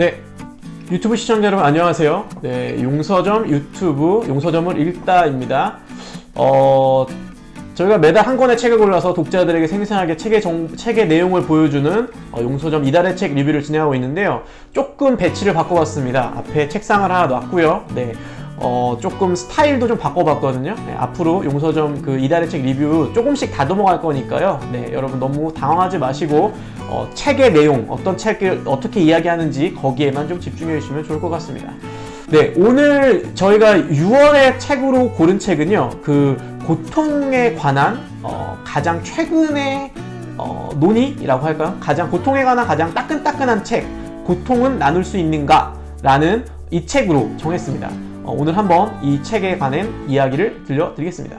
네, 유튜브 시청자 여러분 안녕하세요. 네, 용서점 유튜브 용서점을 읽다입니다. 저희가 매달 한 권의 책을 골라서 독자들에게 생생하게 책의 내용을 보여주는 용서점 이달의 책 리뷰를 진행하고 있는데요. 조금 배치를 바꿔봤습니다. 앞에 책상을 하나 놨고요. 네, 조금 스타일도 좀 바꿔봤거든요. 네, 앞으로 용서점 그 이달의 책 리뷰 조금씩 다듬어갈 거니까요. 네, 여러분 너무 당황하지 마시고 책의 내용, 어떤 책을 어떻게 이야기하는지 거기에만 좀 집중해 주시면 좋을 것 같습니다. 네, 오늘 저희가 6월의 책으로 고른 책은요, 그 고통에 관한 가장 최근의 논의라고 할까요? 고통에 관한 가장 따끈따끈한 책, 고통은 나눌 수 있는가? 라는 이 책으로 정했습니다. 오늘 한번 이 책에 관한 이야기를 들려드리겠습니다.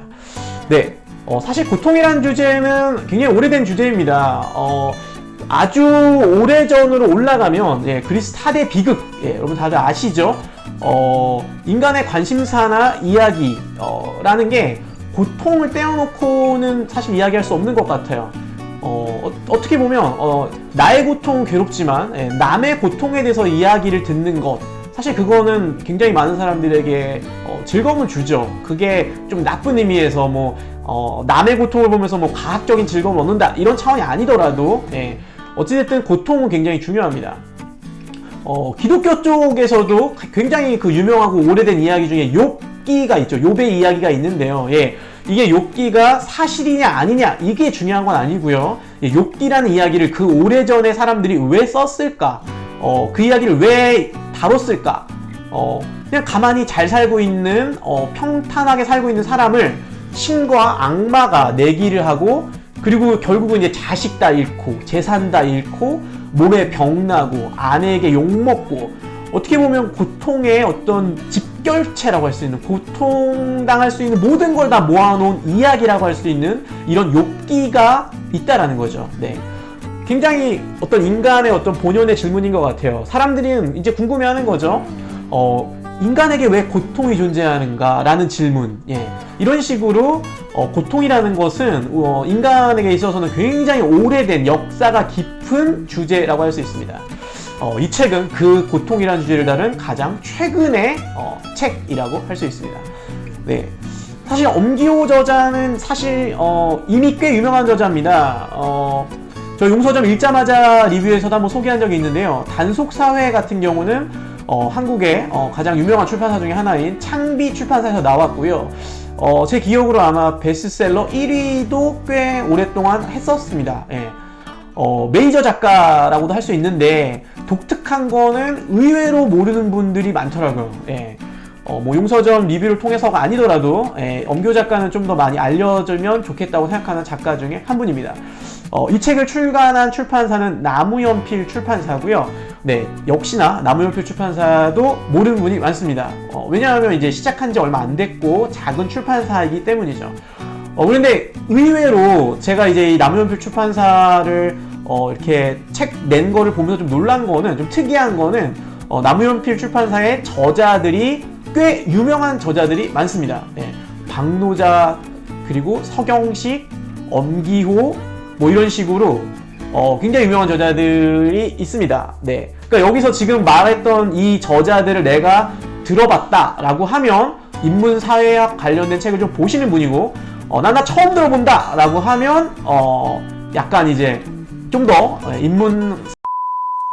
네, 사실 고통이라는 주제는 굉장히 오래된 주제입니다. 아주 오래전으로 올라가면 그리스 4대 비극, 여러분 다들 아시죠? 인간의 관심사나 이야기라는 게 고통을 떼어놓고는 사실 이야기할 수 없는 것 같아요. 어떻게 보면 나의 고통은 괴롭지만 남의 고통에 대해서 이야기를 듣는 것, 사실 그거는 굉장히 많은 사람들에게 즐거움을 주죠. 그게 좀 나쁜 의미에서 남의 고통을 보면서 과학적인 즐거움을 얻는다 이런 차원이 아니더라도 어찌됐든 고통은 굉장히 중요합니다. 기독교 쪽에서도 굉장히 그 유명하고 오래된 이야기 중에 욥기가 있죠. 욥의 이야기가 있는데요. 이게 욥기가 사실이냐 아니냐 이게 중요한 건 아니고요. 욥기라는 이야기를 그 오래전에 사람들이 왜 썼을까? 그 이야기를 왜 다뤘을까? 그냥 가만히 잘 살고 있는 평탄하게 살고 있는 사람을 신과 악마가 내기를 하고, 그리고 결국은 이제 자식 다 잃고 재산 다 잃고 몸에 병나고 아내에게 욕먹고, 어떻게 보면 고통의 어떤 집결체라고 할 수 있는, 고통당할 수 있는 모든 걸 다 모아놓은 이야기라고 할 수 있는 이런 욥기가 있다라는 거죠. 네. 굉장히 어떤 인간의 어떤 본연의 질문인 것 같아요. 사람들이 이제 궁금해하는 거죠. 인간에게 왜 고통이 존재하는가? 라는 질문. 이런 식으로 고통이라는 것은 인간에게 있어서는 굉장히 오래된 역사가 깊은 주제라고 할 수 있습니다. 이 책은 그 고통이라는 주제를 다룬 가장 최근의 책이라고 할 수 있습니다. 네. 사실 엄기호 저자는 사실 이미 꽤 유명한 저자입니다. 저 용서점 읽자마자 리뷰에서도 한번 소개한 적이 있는데요. 단속사회 같은 경우는 한국의 가장 유명한 출판사 중에 하나인 창비 출판사에서 나왔고요. 제 기억으로 아마 베스트셀러 1위도 꽤 오랫동안 했었습니다. 메이저 작가라고도 할 수 있는데 독특한 거는 의외로 모르는 분들이 많더라고요. 용서점 리뷰를 통해서가 아니더라도 엄기호 작가는 좀 더 많이 알려지면 좋겠다고 생각하는 작가 중에 한 분입니다. 이 책을 출간한 출판사는 나무연필 출판사고요. 네, 역시나 나무연필 출판사도 모르는 분이 많습니다. 왜냐하면 이제 시작한 지 얼마 안 됐고 작은 출판사이기 때문이죠. 그런데 의외로 제가 이제 이 나무연필 출판사를 이렇게 책 낸 거를 보면서 좀 놀란 거는, 좀 특이한 거는 나무연필 출판사의 저자들이 꽤 유명한 저자들이 많습니다. 박노자, 그리고 서경식, 엄기호 이런 식으로 굉장히 유명한 저자들이 있습니다. 네, 그러니까 여기서 지금 말했던 이 저자들을 내가 들어봤다라고 하면 인문사회학 관련된 책을 좀 보시는 분이고, 나 처음 들어본다 라고 하면 약간 이제 좀 더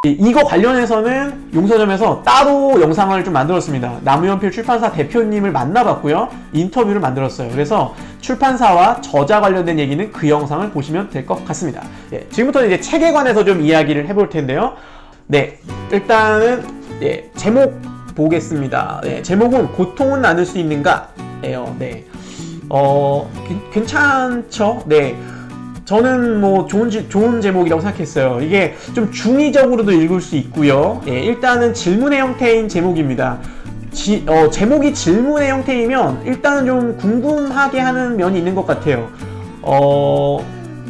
이거 관련해서는 용서점에서 따로 영상을 좀 만들었습니다. 나무연필 출판사 대표님을 만나봤고요. 인터뷰를 만들었어요. 그래서 출판사와 저자 관련된 얘기는 그 영상을 보시면 될 것 같습니다. 지금부터는 이제 책에 관해서 좀 이야기를 해볼 텐데요. 네, 일단은 제목 보겠습니다. 제목은 고통은 나눌 수 있는가? 예요. 네. 괜찮죠? 네. 저는 좋은 제목이라고 생각했어요. 이게 좀 중의적으로도 읽을 수 있고요. 일단은 질문의 형태인 제목입니다. 제목이 질문의 형태이면 일단은 좀 궁금하게 하는 면이 있는 것 같아요.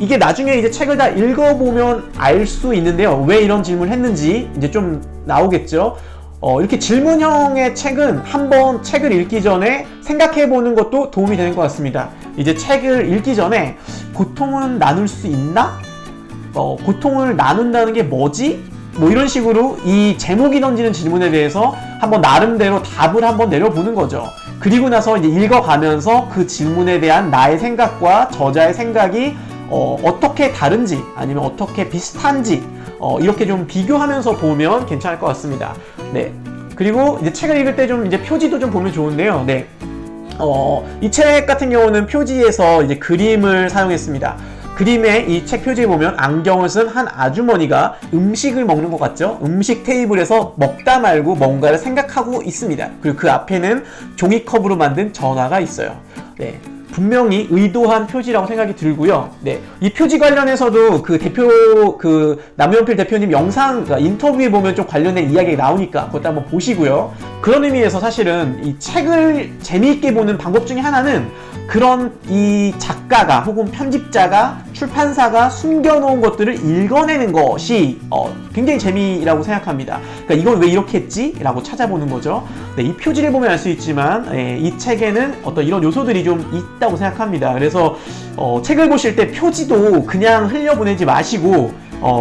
이게 나중에 이제 책을 다 읽어보면 알 수 있는데요. 왜 이런 질문을 했는지 이제 좀 나오겠죠. 이렇게 질문형의 책은 한번 책을 읽기 전에 생각해보는 것도 도움이 되는 것 같습니다. 이제 책을 읽기 전에 고통은 나눌 수 있나? 고통을 나눈다는 게 뭐지? 뭐 이런 식으로 이 제목이 던지는 질문에 대해서 한번 나름대로 답을 한번 내려보는 거죠. 그리고 나서 이제 읽어가면서 그 질문에 대한 나의 생각과 저자의 생각이 어떻게 다른지 아니면 어떻게 비슷한지 이렇게 좀 비교하면서 보면 괜찮을 것 같습니다. 네. 그리고 이제 책을 읽을 때 좀 이제 표지도 좀 보면 좋은데요. 네. 이 책 같은 경우는 표지에서 이제 그림을 사용했습니다. 그림에 이 책 표지에 보면 안경을 쓴 한 아주머니가 음식을 먹는 것 같죠? 음식 테이블에서 먹다 말고 뭔가를 생각하고 있습니다. 그리고 그 앞에는 종이컵으로 만든 전화가 있어요. 네. 분명히 의도한 표지라고 생각이 들고요. 네. 이 표지 관련해서도 남연필 대표님 영상, 그러니까 인터뷰에 보면 좀 관련된 이야기가 나오니까 그것도 한번 보시고요. 그런 의미에서 사실은 이 책을 재미있게 보는 방법 중에 하나는 그런 이 작가가 혹은 편집자가 출판사가 숨겨놓은 것들을 읽어내는 것이 굉장히 재미라고 생각합니다. 그러니까 이건 왜 이렇게 했지? 라고 찾아보는 거죠. 네, 이 표지를 보면 알 수 있지만 이 책에는 어떤 이런 요소들이 좀 있다고 생각합니다. 그래서 책을 보실 때 표지도 그냥 흘려보내지 마시고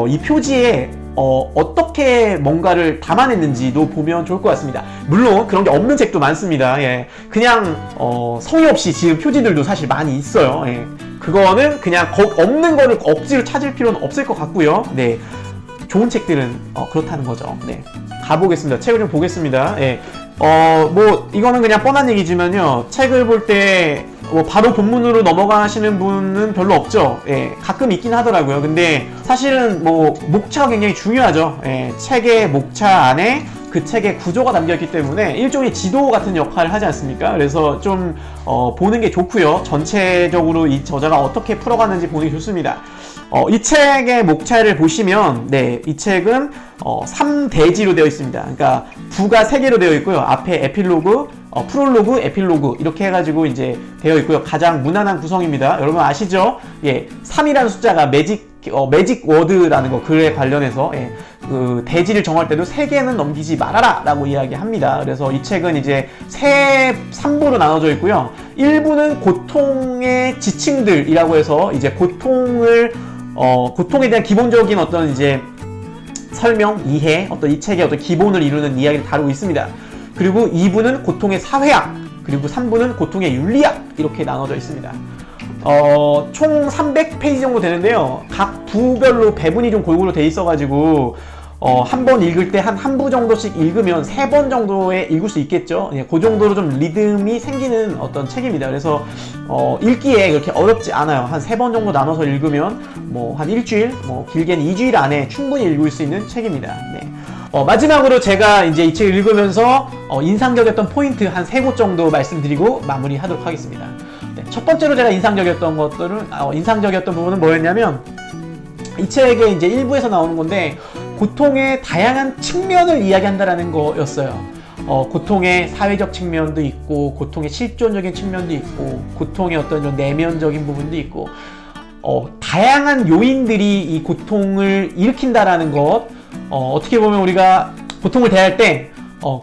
이 표지에 어떻게 뭔가를 담아냈는지도 보면 좋을 것 같습니다. 물론 그런 게 없는 책도 많습니다. 예. 그냥 성의 없이 지은 표지들도 사실 많이 있어요. 예. 그거는 그냥 없는 거를 억지로 찾을 필요는 없을 것 같고요. 네. 좋은 책들은 그렇다는 거죠. 네. 가보겠습니다. 책을 좀 보겠습니다. 예. 뭐 이거는 그냥 뻔한 얘기지만요. 책을 볼 때 바로 본문으로 넘어가시는 분은 별로 없죠. 예, 가끔 있긴 하더라고요. 근데 사실은 뭐 목차가 굉장히 중요하죠. 예, 책의 목차 안에 그 책의 구조가 담겨있기 때문에 일종의 지도 같은 역할을 하지 않습니까? 그래서 좀 보는 게 좋고요. 전체적으로 이 저자가 어떻게 풀어가는지 보는 게 좋습니다. 이 책의 목차를 보시면 이 책은 3대지로 되어 있습니다. 그러니까 부가 3개로 되어 있고요. 앞에 에필로그, 프롤로그, 에필로그 이렇게 해가지고 이제 되어 있고요. 가장 무난한 구성입니다. 여러분 아시죠? 예, 3이라는 숫자가 매직 워드라는 거, 글에 관련해서 그 대지를 정할 때도 3개는 넘기지 말아라 라고 이야기합니다. 그래서 이 책은 이제 3부로 나눠져 있고요. 1부는 고통의 지층들이라고 해서 이제 고통에 대한 기본적인 어떤 이제 설명, 이해, 어떤 이 책의 어떤 기본을 이루는 이야기를 다루고 있습니다. 그리고 2부는 고통의 사회학, 그리고 3부는 고통의 윤리학 이렇게 나눠져 있습니다. 총 300페이지 정도 되는데요. 각 부별로 배분이 좀 골고루 돼 있어가지고 한 번 읽을 때 한 부 정도씩 읽으면 3번 정도에 읽을 수 있겠죠. 예, 그 정도로 좀 리듬이 생기는 어떤 책입니다. 그래서 읽기에 그렇게 어렵지 않아요. 한 3번 정도 나눠서 읽으면 뭐 한 일주일, 뭐 길게는 2주일 안에 충분히 읽을 수 있는 책입니다. 네. 마지막으로 제가 이제 이 책을 읽으면서 인상적이었던 포인트 한 3곳 정도 말씀드리고 마무리하도록 하겠습니다. 네, 첫 번째로 제가 인상적이었던 부분은 뭐였냐면 이 책의 이제 일부에서 나오는 건데 고통의 다양한 측면을 이야기한다라는 거였어요. 고통의 사회적 측면도 있고 고통의 실존적인 측면도 있고 고통의 어떤 좀 내면적인 부분도 있고 다양한 요인들이 이 고통을 일으킨다라는 것, 어떻게 보면 우리가 고통을 대할 때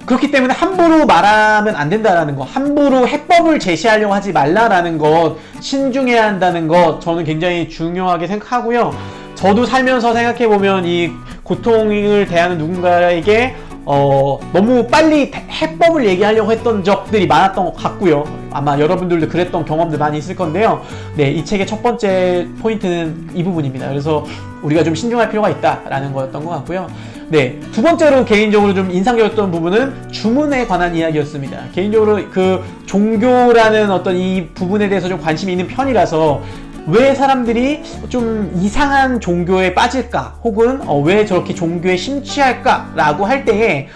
그렇기 때문에 함부로 말하면 안 된다라는 것, 함부로 해법을 제시하려고 하지 말라라는 것, 신중해야 한다는 것, 저는 굉장히 중요하게 생각하고요. 저도 살면서 생각해보면 이 고통을 대하는 누군가에게 너무 빨리 해법을 얘기하려고 했던 적들이 많았던 것 같고요. 아마 여러분들도 그랬던 경험들 많이 있을 건데요. 네, 이 책의 첫 번째 포인트는 이 부분입니다. 그래서 우리가 좀 신중할 필요가 있다라는 거였던 것 같고요. 네, 두 번째로 개인적으로 좀 인상적이었던 부분은 주문에 관한 이야기였습니다. 개인적으로 그 종교라는 어떤 이 부분에 대해서 좀 관심이 있는 편이라서 왜 사람들이 좀 이상한 종교에 빠질까, 혹은 왜 저렇게 종교에 심취할까 라고 할 때에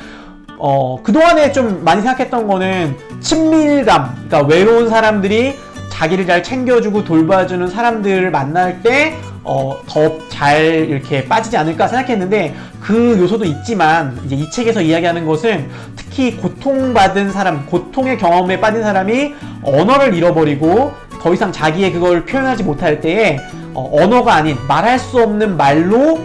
그동안에 좀 많이 생각했던 거는 친밀감, 그러니까 외로운 사람들이 자기를 잘 챙겨주고 돌봐주는 사람들을 만날 때 더 잘 이렇게 빠지지 않을까 생각했는데, 그 요소도 있지만 이제 이 책에서 이야기하는 것은 특히 고통받은 사람, 고통의 경험에 빠진 사람이 언어를 잃어버리고 더 이상 자기의 그걸 표현하지 못할 때에 언어가 아닌 말할 수 없는 말로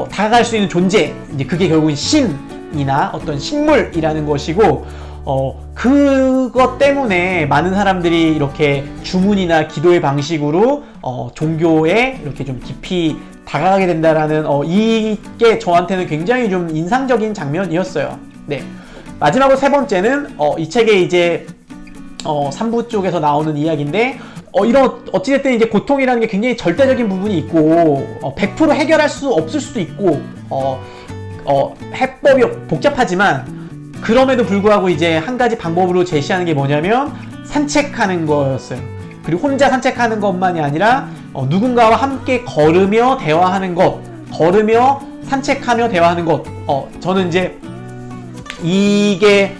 다가갈 수 있는 존재, 이제 그게 결국은 신이나 어떤 식물이라는 것이고, 그것 때문에 많은 사람들이 이렇게 주문이나 기도의 방식으로 종교에 이렇게 좀 깊이 다가가게 된다라는 이게 저한테는 굉장히 좀 인상적인 장면이었어요. 네. 마지막으로 세 번째는 이 책의 이제 3부 쪽에서 나오는 이야기인데 이런 어찌됐든 이제 고통이라는 게 굉장히 절대적인 부분이 있고 100% 해결할 수 없을 수도 있고 해법이 복잡하지만 그럼에도 불구하고 이제 한 가지 방법으로 제시하는 게 뭐냐면 산책하는 거였어요. 그리고 혼자 산책하는 것만이 아니라 누군가와 함께 걸으며 대화하는 것, 걸으며 산책하며 대화하는 것. 저는 이제 이게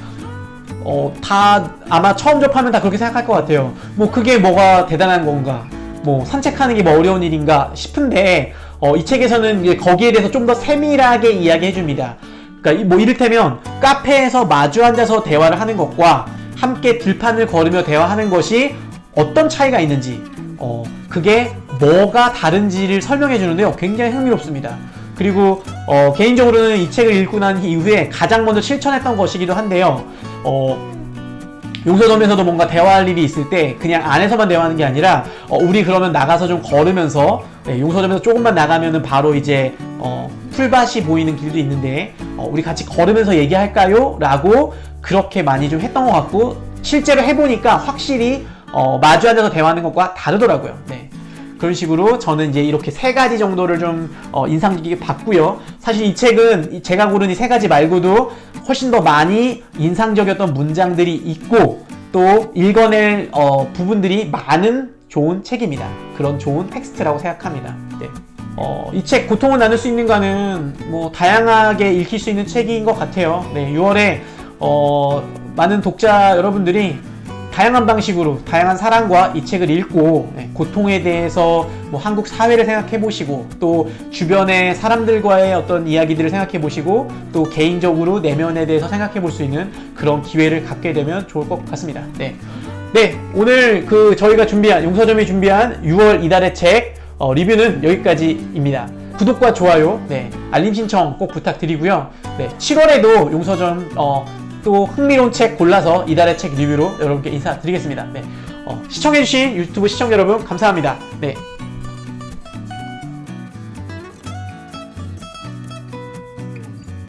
다 아마 처음 접하면 다 그렇게 생각할 것 같아요. 뭐 그게 뭐가 대단한 건가, 뭐 산책하는 게 뭐 어려운 일인가 싶은데 이 책에서는 이제 거기에 대해서 좀 더 세밀하게 이야기해 줍니다. 그러니까 뭐 이를테면 카페에서 마주 앉아서 대화를 하는 것과 함께 들판을 걸으며 대화하는 것이 어떤 차이가 있는지 그게 뭐가 다른지를 설명해 주는데요. 굉장히 흥미롭습니다. 그리고 개인적으로는 이 책을 읽고 난 이후에 가장 먼저 실천했던 것이기도 한데요. 용서점에서도 뭔가 대화할 일이 있을 때 그냥 안에서만 대화하는 게 아니라 우리 그러면 나가서 좀 걸으면서 용서점에서 조금만 나가면은 바로 이제 풀밭이 보이는 길도 있는데 우리 같이 걸으면서 얘기할까요? 라고 그렇게 많이 좀 했던 것 같고 실제로 해보니까 확실히 마주 앉아서 대화하는 것과 다르더라고요. 네. 그런 식으로 저는 이제 이렇게 3가지 정도를 좀 인상 깊게 봤고요. 사실 이 책은 제가 고른 이 3가지 말고도 훨씬 더 많이 인상적이었던 문장들이 있고 또 읽어낼 부분들이 많은 좋은 책입니다. 그런 좋은 텍스트라고 생각합니다. 네. 이 책 고통을 나눌 수 있는가는 뭐 다양하게 읽힐 수 있는 책인 것 같아요. 네, 6월에 많은 독자 여러분들이 다양한 방식으로 다양한 사랑과 이 책을 읽고 고통에 대해서 뭐 한국 사회를 생각해 보시고 또 주변의 사람들과의 어떤 이야기들을 생각해 보시고 또 개인적으로 내면에 대해서 생각해 볼 수 있는 그런 기회를 갖게 되면 좋을 것 같습니다. 네, 오늘 저희가 준비한 용서점이 준비한 6월 이달의 책 리뷰는 여기까지입니다. 구독과 좋아요, 알림 신청 꼭 부탁드리고요. 7월에도 용서점 또 흥미로운 책 골라서 이달의 책 리뷰로 여러분께 인사드리겠습니다. 시청해주신 유튜브 시청자 여러분 감사합니다.